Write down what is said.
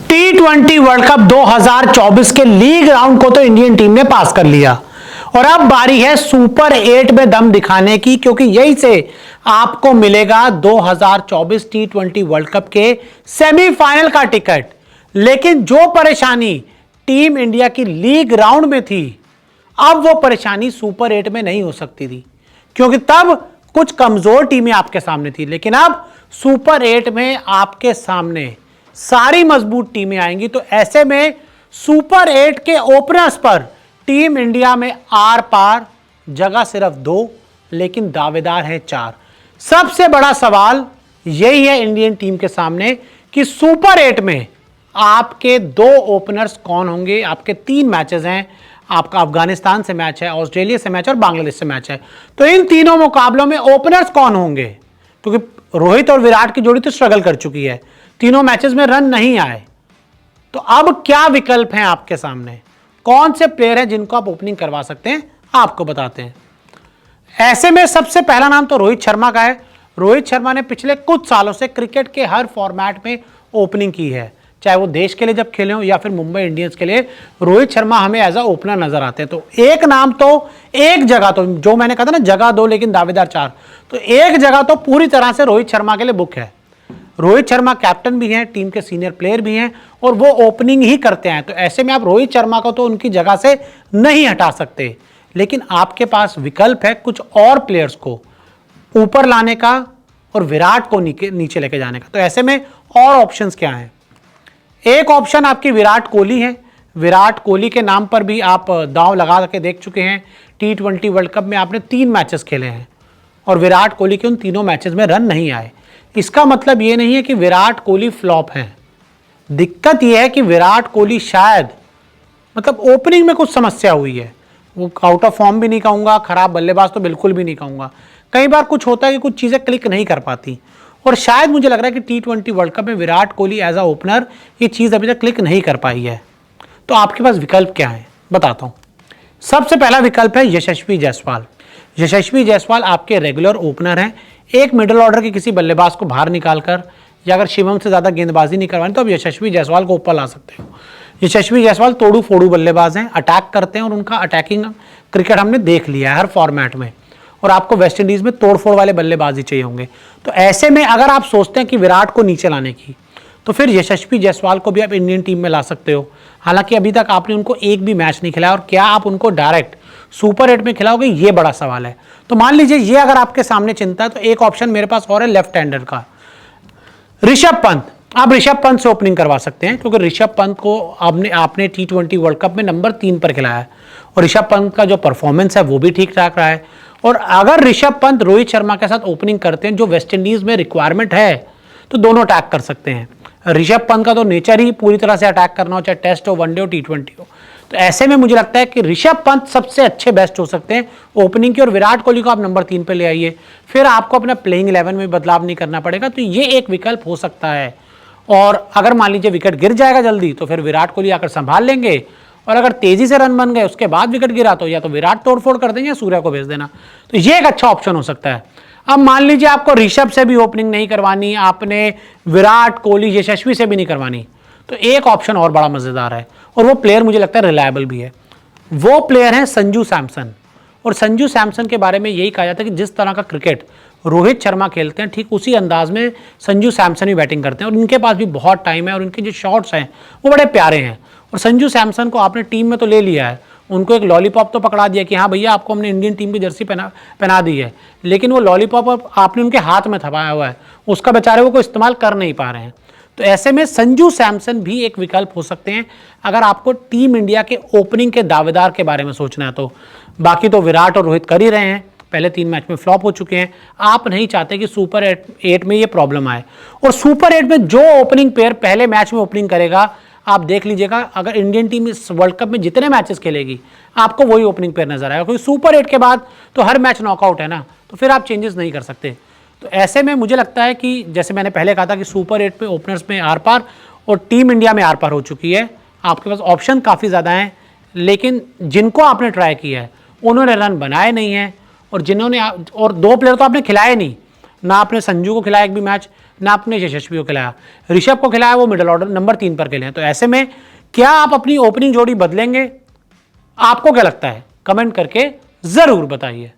T20 world cup 2024 के league round को तो इंडियन टीम ने पास कर लिया और अब बारी है सुपर 8 में दम दिखाने की, क्योंकि यही से आपको मिलेगा 2024 T20 वर्ल्ड कप के सेमीफाइनल का टिकट। लेकिन जो परेशानी टीम इंडिया की लीग राउंड में थी, अब वो परेशानी सुपर 8 में नहीं हो सकती थी, क्योंकि तब कुछ कमजोर टीमें आपके सामने थी। लेकिन अब सुपर 8 में आपके सामने सारी मजबूत टीमें आएंगी। तो ऐसे में सुपर 8 के ओपनर्स पर टीम इंडिया में आर पार जगह सिर्फ 2, लेकिन दावेदार हैं 4। सबसे बड़ा सवाल यही है इंडियन टीम के सामने कि सुपर 8 में आपके 2 ओपनर्स कौन होंगे। आपके 3 मैचेस हैं, आपका अफगानिस्तान से मैच है, ऑस्ट्रेलिया से मैच है और बांग्लादेश से मैच है। तो इन तीनों मुकाबलों में ओपनर्स कौन होंगे, क्योंकि रोहित और विराट की जोड़ी तो स्ट्रगल कर चुकी है, तीनों मैचेस में रन नहीं आए। तो अब क्या विकल्प हैं आपके सामने, कौन से प्लेयर हैं जिनको आप ओपनिंग करवा सकते हैं, आपको बताते हैं। ऐसे में सबसे पहला नाम तो रोहित शर्मा का है। रोहित शर्मा ने पिछले कुछ सालों से क्रिकेट के हर फॉर्मेट में ओपनिंग की है, चाहे वो देश के लिए जब खेले हो या फिर मुंबई इंडियंस के लिए। रोहित शर्मा हमें एज अ ओपनर नजर आते हैं। तो एक नाम तो, एक जगह तो, जो मैंने कहा था ना जगह 2 लेकिन दावेदार 4, तो एक जगह तो पूरी तरह से रोहित शर्मा के लिए बुक है। रोहित शर्मा कैप्टन भी हैं, टीम के सीनियर प्लेयर भी हैं और वो ओपनिंग ही करते हैं। तो ऐसे में आप रोहित शर्मा को तो उनकी जगह से नहीं हटा सकते, लेकिन आपके पास विकल्प है कुछ और प्लेयर्स को ऊपर लाने का और विराट को नीचे लेके जाने का। तो ऐसे में और ऑप्शंस क्या हैं। एक ऑप्शन आपकी विराट कोहली है। विराट कोहली के नाम पर भी आप दांव लगा के देख चुके हैं। T20 वर्ल्ड कप में आपने 3 मैचेस खेले हैं और विराट कोहली के उन तीनों मैचेस में रन नहीं आए। इसका मतलब ये नहीं है कि विराट कोहली फ्लॉप है। दिक्कत यह है कि विराट कोहली शायद मतलब ओपनिंग में कुछ समस्या हुई है। वो आउट ऑफ फॉर्म भी नहीं कहूँगा, खराब बल्लेबाज तो बिल्कुल भी नहीं कहूँगा। कई बार कुछ होता है कि कुछ चीज़ें क्लिक नहीं कर पाती और शायद मुझे लग रहा है कि T20 वर्ल्ड कप में Virat Kohli as a opener ये चीज़ अभी तक क्लिक नहीं कर पाई है। तो आपके पास विकल्प क्या है बताता हूँ। सबसे पहला विकल्प है यशस्वी जायसवाल। यशस्वी जायसवाल आपके रेगुलर ओपनर हैं। एक मिडिल ऑर्डर के किसी बल्लेबाज को बाहर निकालकर या अगर शिवम से ज़्यादा गेंदबाजी नहीं करवानी तो आप यशस्वी जायसवाल को ऊपर ला सकते हो। यशस्वी जायसवाल तोड़ू फोड़ू बल्लेबाज हैं, अटैक करते हैं और उनका अटैकिंग क्रिकेट हमने देख लिया है हर फॉर्मेट में। और आपको वेस्ट इंडीज़ में तोड़फोड़ वाले बल्लेबाजी चाहिए होंगे। तो ऐसे में अगर आप सोचते हैं कि विराट को नीचे लाने की, तो फिर यशस्वी जायसवाल को भी आप इंडियन टीम में ला सकते हो। हालांकि अभी तक आपने उनको एक भी मैच नहीं खिलाया और क्या आप उनको डायरेक्ट सुपर 8 में खिलाओगे, ये बड़ा सवाल है। तो मान लीजिए ये अगर आपके सामने चिंता है तो एक ऑप्शन मेरे पास और है लेफ्ट हैंडर का, ऋषभ पंत। आप ऋषभ पंत से ओपनिंग करवा सकते हैं, क्योंकि ऋषभ पंत को आपने T20 वर्ल्ड कप में नंबर 3 पर खिलाया है और ऋषभ पंत का जो परफॉर्मेंस है वो भी ठीक ठाक रहा है। और अगर ऋषभ पंत रोहित शर्मा के साथ ओपनिंग करते हैं, जो वेस्ट इंडीज में रिक्वायरमेंट है, तो दोनों अटैक कर सकते हैं। ऋषभ पंत का तो नेचर ही पूरी तरह से अटैक करना हो, चाहे टेस्ट हो, वनडे हो, T20 हो। तो ऐसे में मुझे लगता है कि ऋषभ पंत सबसे अच्छे बेस्ट हो सकते हैं ओपनिंग की, और विराट कोहली को आप नंबर 3 पे ले आइए, फिर आपको अपना प्लेइंग 11 में बदलाव नहीं करना पड़ेगा। तो ये एक विकल्प हो सकता है। और अगर मान लीजिए विकेट गिर जाएगा जल्दी तो फिर विराट कोहली आकर संभाल लेंगे, और अगर तेजी से रन बन गए उसके बाद विकेट गिरा तो या तो विराट तोड़फोड़ कर देंगे या सूर्या को भेज देना। तो ये एक अच्छा ऑप्शन हो सकता है। अब मान लीजिए आपको ऋषभ से भी ओपनिंग नहीं करवानी, आपने विराट कोहली यशस्वी से भी नहीं करवानी, तो एक ऑप्शन और बड़ा मजेदार है और वो प्लेयर मुझे लगता है रिलायबल भी है। वो प्लेयर है संजू सैमसन। और संजू सैमसन के बारे में यही कहा जाता है कि जिस तरह का क्रिकेट रोहित शर्मा खेलते हैं, ठीक उसी अंदाज में संजू सैमसन भी बैटिंग करते हैं और उनके पास भी बहुत टाइम है और उनके जो शॉट्स हैं वो बड़े प्यारे हैं। और संजू सैमसन को आपने टीम में तो ले लिया है, उनको एक लॉलीपॉप तो पकड़ा दिया कि हाँ भैया आपको हमने इंडियन टीम की जर्सी पहना दी है, लेकिन वो लॉलीपॉप आपने उनके हाथ में थमाया हुआ है, उसका बेचारे वो कोई इस्तेमाल कर नहीं पा रहे हैं। तो ऐसे में संजू सैमसन भी एक विकल्प हो सकते हैं अगर आपको टीम इंडिया के ओपनिंग के दावेदार के बारे में सोचना है तो। बाकी तो विराट और रोहित कर ही रहे हैं, पहले 3 मैच में फ्लॉप हो चुके हैं। आप नहीं चाहते कि सुपर 8 में ये प्रॉब्लम आए। और सुपर 8 में जो ओपनिंग प्लेयर पहले मैच में ओपनिंग करेगा, आप देख लीजिएगा अगर इंडियन टीम इस वर्ल्ड कप में जितने मैचेस खेलेगी आपको वही ओपनिंग प्लेयर नजर आएगा, क्योंकि सुपर 8 के बाद तो हर मैच नॉकआउट है ना, तो फिर आप चेंजेस नहीं कर सकते। तो ऐसे में मुझे लगता है कि जैसे मैंने पहले कहा था कि सुपर 8 में ओपनर्स में आर पार और टीम इंडिया में आर पार हो चुकी है। आपके पास ऑप्शन काफ़ी ज़्यादा हैं, लेकिन जिनको आपने ट्राई किया है उन्होंने रन बनाए नहीं हैं, और जिन्होंने और 2 प्लेयर तो आपने खिलाए नहीं ना, आपने संजू को खिलाया एक भी मैच, ना अपने यशस्वी को खिलाया, ऋषभ को खिलाया, वो मिडिल ऑर्डर नंबर 3 पर खेले हैं। तो ऐसे में क्या आप अपनी ओपनिंग जोड़ी बदलेंगे? आपको क्या लगता है? कमेंट करके जरूर बताइए।